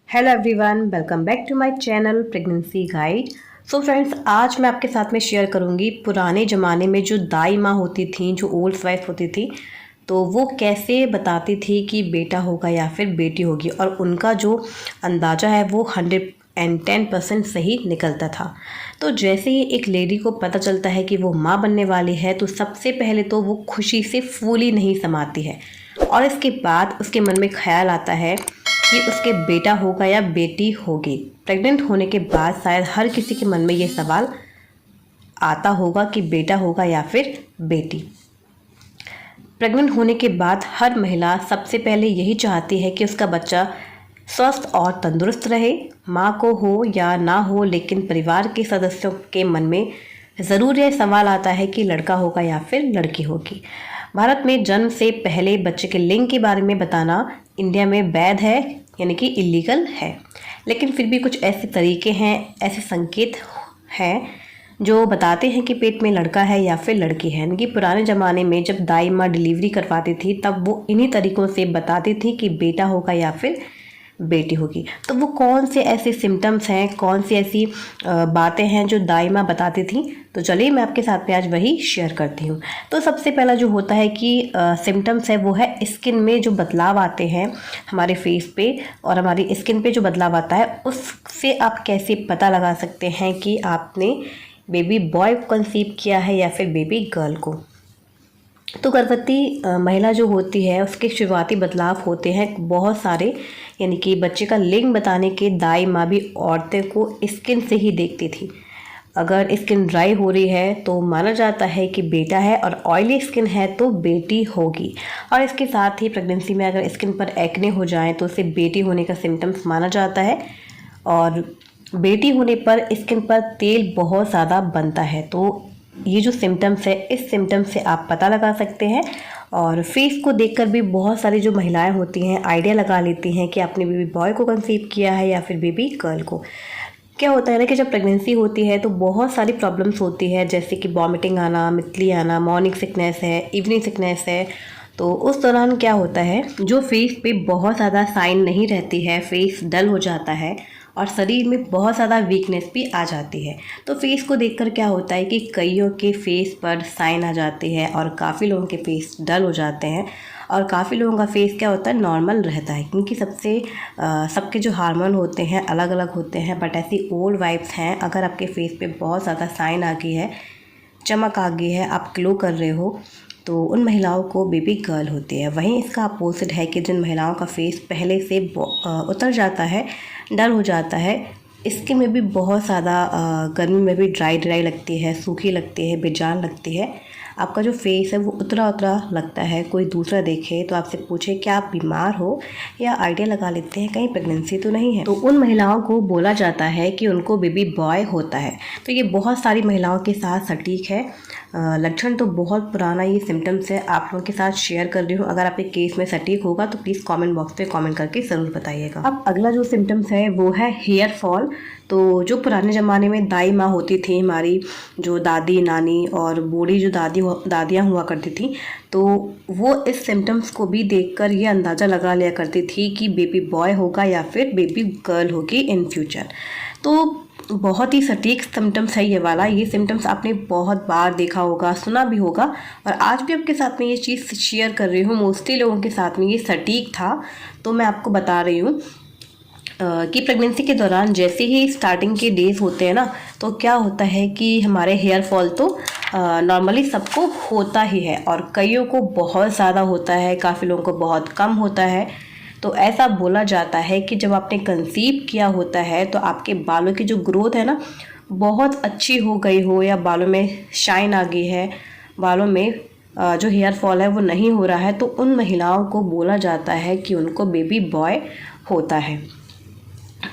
Hello everyone, welcome back to my channel pregnancy guide. So friends, आज मैं आपके साथ में शेयर करूंगी पुराने ज़माने में जो दाई माँ होती थी, जो ओल्ड वाइफ होती थी, तो वो कैसे बताती थी कि बेटा होगा या फिर बेटी होगी, और उनका जो अंदाज़ा है वो 110% सही निकलता था। तो जैसे ही एक लेडी को पता चलता है कि वो माँ बनने वाली है, तो सबसे पहले तो वो खुशी से फूली नहीं समाती है, और इसके बाद उसके मन में ख्याल आता है कि उसके बेटा होगा या बेटी होगी। प्रेग्नेंट होने के बाद शायद हर किसी के मन में ये सवाल आता होगा कि बेटा होगा या फिर बेटी। प्रेग्नेंट होने के बाद हर महिला सबसे पहले यही चाहती है कि उसका बच्चा स्वस्थ और तंदुरुस्त रहे, माँ को हो या ना हो, लेकिन परिवार के सदस्यों के मन में ज़रूर यह सवाल आता है कि लड़का होगा या फिर लड़की होगी। भारत में जन्म से पहले बच्चे के लिंग के बारे में बताना इंडिया में वैध है, यानी कि इलीगल है। लेकिन फिर भी कुछ ऐसे तरीके हैं, ऐसे संकेत हैं जो बताते हैं कि पेट में लड़का है या फिर लड़की है। यानी कि पुराने ज़माने में जब दाई माँ डिलीवरी करवाती थी, तब वो इन्हीं तरीक़ों से बताती थी कि बेटा होगा या फिर बेटी होगी। तो वो कौन से ऐसे सिम्टम्स हैं, कौन सी ऐसी बातें हैं जो दाई माँ बताती थी, तो चलिए मैं आपके साथ में आज वही शेयर करती हूँ। तो सबसे पहला जो होता है कि सिम्टम्स है वो है स्किन में जो बदलाव आते हैं हमारे फेस पे, और हमारी स्किन पे जो बदलाव आता है उससे आप कैसे पता लगा सकते हैं कि आपने बेबी बॉय को कंसीव किया है या फिर बेबी गर्ल को। तो गर्भवती महिला जो होती है उसके शुरुआती बदलाव होते हैं बहुत सारे, यानी कि बच्चे का लिंग बताने के दाई माँ भी औरतें को स्किन से ही देखती थी। अगर स्किन ड्राई हो रही है तो माना जाता है कि बेटा है, और ऑयली स्किन है तो बेटी होगी। और इसके साथ ही प्रेगनेंसी में अगर स्किन पर एक्ने हो जाए तो उसे बेटी होने का सिम्टम्स माना जाता है। और बेटी होने पर स्किन पर तेल बहुत ज़्यादा बनता है। तो ये जो सिम्टम्स है, इस सिम्टम्स से आप पता लगा सकते हैं। और फेस को देखकर भी बहुत सारी जो महिलाएं होती हैं आइडिया लगा लेती हैं कि आपने बेबी बॉय को कंसीव किया है या फिर बेबी गर्ल को। क्या होता है ना कि जब प्रेगनेंसी होती है तो बहुत सारी प्रॉब्लम्स होती है, जैसे कि वॉमिटिंग आना, मितली आना, मॉर्निंग सिकनेस है, इवनिंग सिकनेस है। तो उस दौरान क्या होता है, जो फेस पे बहुत ज़्यादा साइन नहीं रहती है, फेस डल हो जाता है और शरीर में बहुत ज़्यादा वीकनेस भी आ जाती है। तो फेस को देखकर क्या होता है कि कईयों के फेस पर साइन आ जाती है और काफ़ी लोगों के फेस डल हो जाते हैं, और काफ़ी लोगों का फेस क्या होता है, नॉर्मल रहता है, क्योंकि सबके जो हार्मोन होते हैं अलग अलग होते हैं। बट ऐसी ओल्ड वाइफ्स हैं, अगर आपके फेस पे बहुत ज़्यादा साइन आ गई है, चमक आ गई है, आप ग्लो कर रहे हो, तो उन महिलाओं को बेबी गर्ल होती है। वहीं इसका अपोजिट है कि जिन महिलाओं का फेस पहले से उतर जाता है, डल हो जाता है, स्किन में भी बहुत ज़्यादा गर्मी में भी ड्राई लगती है, सूखी लगती है, बेजान लगती है, आपका जो फेस है वो उतरा उतरा लगता है। कोई दूसरा देखे तो आपसे पूछे क्या आप बीमार हो, या आइडिया लगा लेते हैं कहीं प्रेगनेंसी तो नहीं है, तो उन महिलाओं को बोला जाता है कि उनको बेबी बॉय होता है। तो ये बहुत सारी महिलाओं के साथ सटीक है। लक्षण तो बहुत पुराना ये सिम्टम्स है, आप लोगों के साथ शेयर कर रही हूँ। अगर आपके केस में सटीक होगा तो प्लीज़ कमेंट बॉक्स पे कमेंट करके ज़रूर बताइएगा। अब अगला जो सिम्टम्स है वो है हेयर फॉल। तो जो पुराने ज़माने में दाई माँ होती थी, हमारी जो दादी नानी और बूढ़ी जो दादियाँ हुआ करती थी, तो वो इस सिम्टम्स को भी देखकर ये अंदाज़ा लगा लिया करती थी कि बेबी बॉय होगा या फिर बेबी गर्ल होगी इन फ्यूचर। तो बहुत ही सटीक सिम्टम्स है ये वाला। ये सिम्टम्स आपने बहुत बार देखा होगा, सुना भी होगा, और आज भी आपके साथ में ये चीज़ शेयर कर रही हूँ। मोस्टली लोगों के साथ में ये सटीक था, तो मैं आपको बता रही हूँ कि प्रेगनेंसी के दौरान जैसे ही स्टार्टिंग के डेज होते हैं ना, तो क्या होता है कि हमारे हेयर फॉल तो नॉर्मली सबको होता ही है, और कईयों को बहुत ज़्यादा होता है, काफ़ी लोगों को बहुत कम होता है। तो ऐसा बोला जाता है कि जब आपने कंसीव किया होता है तो आपके बालों की जो ग्रोथ है ना बहुत अच्छी हो गई हो, या बालों में शाइन आ गई है, बालों में जो हेयर फॉल है वो नहीं हो रहा है, तो उन महिलाओं को बोला जाता है कि उनको बेबी बॉय होता है।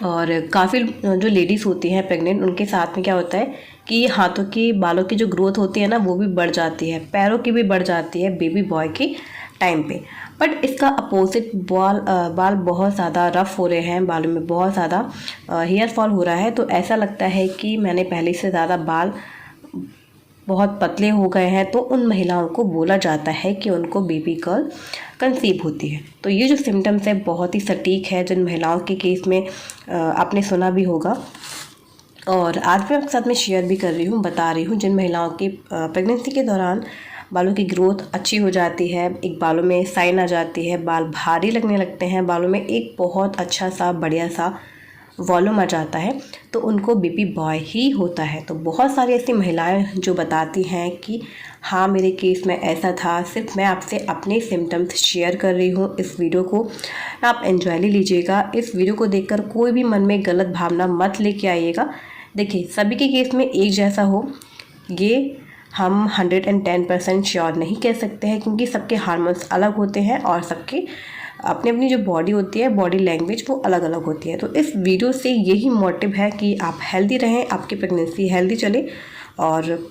और काफ़ी जो लेडीज़ होती हैं प्रेग्नेंट, उनके साथ में क्या होता है कि हाथों की बालों की जो ग्रोथ होती है ना वो भी बढ़ जाती है, पैरों की भी बढ़ जाती है बेबी बॉय की टाइम पे। बट इसका अपोजिट बाल बहुत ज़्यादा रफ़ हो रहे हैं, बालों में बहुत ज़्यादा हेयर फॉल हो रहा है, तो ऐसा लगता है कि मैंने पहले से ज़्यादा बाल बहुत पतले हो गए हैं, तो उन महिलाओं को बोला जाता है कि उनको बेबी गर्ल कंसीव होती है। तो ये जो सिम्टम्स है बहुत ही सटीक है, जिन महिलाओं के केस में आपने सुना भी होगा। और आज मैं आपके साथ में शेयर भी कर रही हूँ, बता रही हूँ जिन महिलाओं की प्रेगनेंसी के दौरान बालों की ग्रोथ अच्छी हो जाती है, एक बालों में साइन आ जाती है, बाल भारी लगने लगते हैं, बालों में एक बहुत अच्छा सा बढ़िया सा वॉल्यूम आ जाता है, तो उनको बेबी बॉय ही होता है। तो बहुत सारी ऐसी महिलाएं जो बताती हैं कि हाँ मेरे केस में ऐसा था। सिर्फ मैं आपसे अपने सिम्टम्स शेयर कर रही हूँ। इस वीडियो को आप एंजॉय लीजिएगा। इस वीडियो को देखकर कोई भी मन में गलत भावना मत लेके आइएगा। देखिए, सभी के केस में एक जैसा हो ये हम 110% श्योर नहीं कह सकते हैं, क्योंकि सबके हार्मोन्स अलग होते हैं और सबकी अपनी अपनी जो बॉडी होती है, बॉडी लैंग्वेज वो अलग अलग होती है। तो इस वीडियो से यही मोटिव है कि आप हेल्दी रहें, आपकी प्रेगनेंसी हेल्दी चले और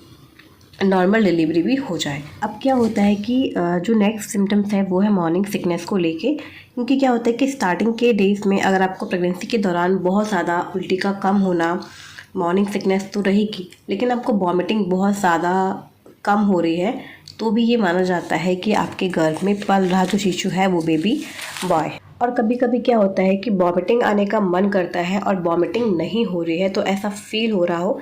नॉर्मल डिलीवरी भी हो जाए। अब क्या होता है कि जो नेक्स्ट सिम्टम्स है वो है मॉर्निंग सिकनेस को लेके, क्योंकि क्या होता है कि स्टार्टिंग के डेज में अगर आपको प्रेगनेंसी के दौरान बहुत ज़्यादा उल्टी का कम होना, मॉर्निंग सिकनेस तो रहेगी, लेकिन आपको वॉमिटिंग बहुत ज़्यादा कम हो रही है, तो भी ये माना जाता है कि आपके गर्भ में पल रहा जो शिशु है वो बेबी बॉय। और कभी कभी क्या होता है कि वॉमिटिंग आने का मन करता है और वॉमिटिंग नहीं हो रही है, तो ऐसा फील हो रहा हो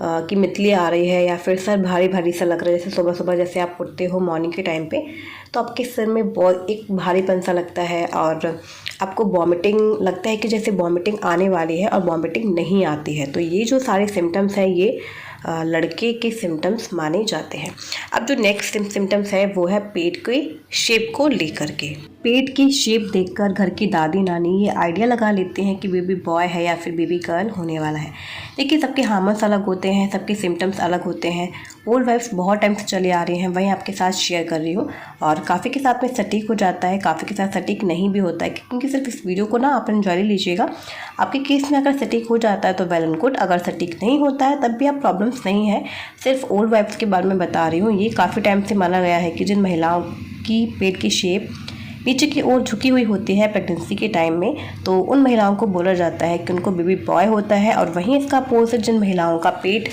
कि मितली आ रही है या फिर सर भारी भारी सा लग रहा है। जैसे सुबह सुबह जैसे आप उठते हो मॉर्निंग के टाइम पे, तो आपके सर में बहुत एक भारीपन सा लगता है और आपको वॉमिटिंग लगता है कि जैसे वॉमिटिंग आने वाली है और वॉमिटिंग नहीं आती है। तो ये जो सारे सिम्टम्स हैं ये लड़के के सिम्टम्स माने जाते हैं। अब जो नेक्स्ट सिम्टम्स है वो है पेट के शेप को लेकर के। पेट की शेप देखकर घर की दादी नानी ये आइडिया लगा लेते हैं कि बेबी बॉय है या फिर बेबी गर्ल होने वाला है। देखिए, सबके हार्मोन्स अलग होते हैं, सबके सिम्टम्स अलग होते हैं। ओल्ड वाइफ्स बहुत टाइम से चले आ रही हैं, वहीं आपके साथ शेयर कर रही हूँ। और काफ़ी के साथ में सटीक हो जाता है, काफ़ी के साथ सटीक नहीं भी होता है, क्योंकि सिर्फ इस वीडियो को ना आप एंजॉय लीजिएगा। आपके केस में अगर सटीक हो जाता है तो वेल एंड गुड, अगर सटीक नहीं होता है तब भी आप प्रॉब्लम्स नहीं है। सिर्फ ओल्ड वाइफ्स के बारे में बता रही हूँ। ये काफ़ी टाइम से माना गया है कि जिन महिलाओं की पेट की शेप नीचे की ओर झुकी हुई होती है प्रेगनेंसी के टाइम में, तो उन महिलाओं को बोला जाता है कि उनको बेबी बॉय होता है। और वहीं इसका अपोजिट जिन महिलाओं का पेट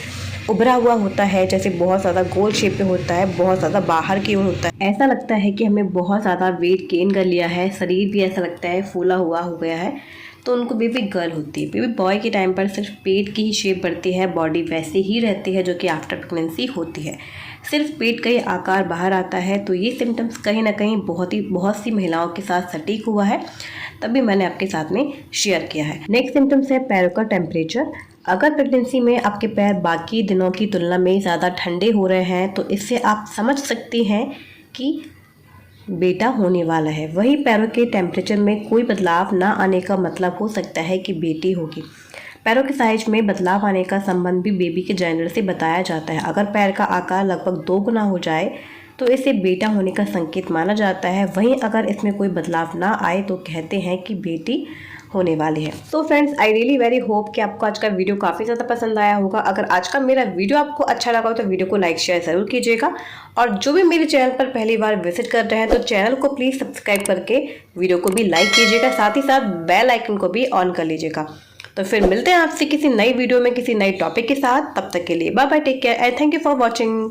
उभरा हुआ होता है, जैसे बहुत ज़्यादा गोल शेप में होता है, बहुत ज़्यादा बाहर की ओर होता है, ऐसा लगता है कि हमें बहुत ज़्यादा वेट गेन कर लिया है, शरीर भी ऐसा लगता है फूला हुआ हो गया है, तो उनको बेबी गर्ल होती है। बेबी बॉय के टाइम पर सिर्फ पेट की ही शेप बढ़ती है, बॉडी वैसे ही रहती है जो कि आफ्टर प्रेगनेंसी होती है, सिर्फ पेट का ही आकार बाहर आता है। तो ये सिम्टम्स कहीं ना कहीं बहुत सी महिलाओं के साथ सटीक हुआ है, तभी मैंने आपके साथ में शेयर किया है। नेक्स्ट सिम्टम्स है पैरों का टेम्परेचर। अगर प्रेगनेंसी में आपके पैर बाकी दिनों की तुलना में ज़्यादा ठंडे हो रहे हैं, तो इससे आप समझ सकती हैं कि बेटा होने वाला है। वहीं पैरों के टेम्परेचर में कोई बदलाव ना आने का मतलब हो सकता है कि बेटी होगी। पैरों के साइज में बदलाव आने का संबंध भी बेबी के जेंडर से बताया जाता है। अगर पैर का आकार लगभग 2 गुना हो जाए तो इसे बेटा होने का संकेत माना जाता है। वहीं अगर इसमें कोई बदलाव ना आए तो कहते हैं कि बेटी होने वाली है। तो friends, I really very hope कि आपको आज का वीडियो काफ़ी ज़्यादा पसंद आया होगा। अगर आज का मेरा वीडियो आपको अच्छा लगा हो तो वीडियो को लाइक शेयर ज़रूर कीजिएगा। और जो भी मेरे चैनल पर पहली बार विजिट कर रहे हैं तो चैनल को प्लीज़ सब्सक्राइब करके वीडियो को भी लाइक कीजिएगा, साथ ही साथ बेल आइकन को भी ऑन कर लीजिएगा। तो फिर मिलते हैं आपसे किसी नई वीडियो में किसी नई टॉपिक के साथ। तब तक के लिए bye bye, take care and thank you for watching.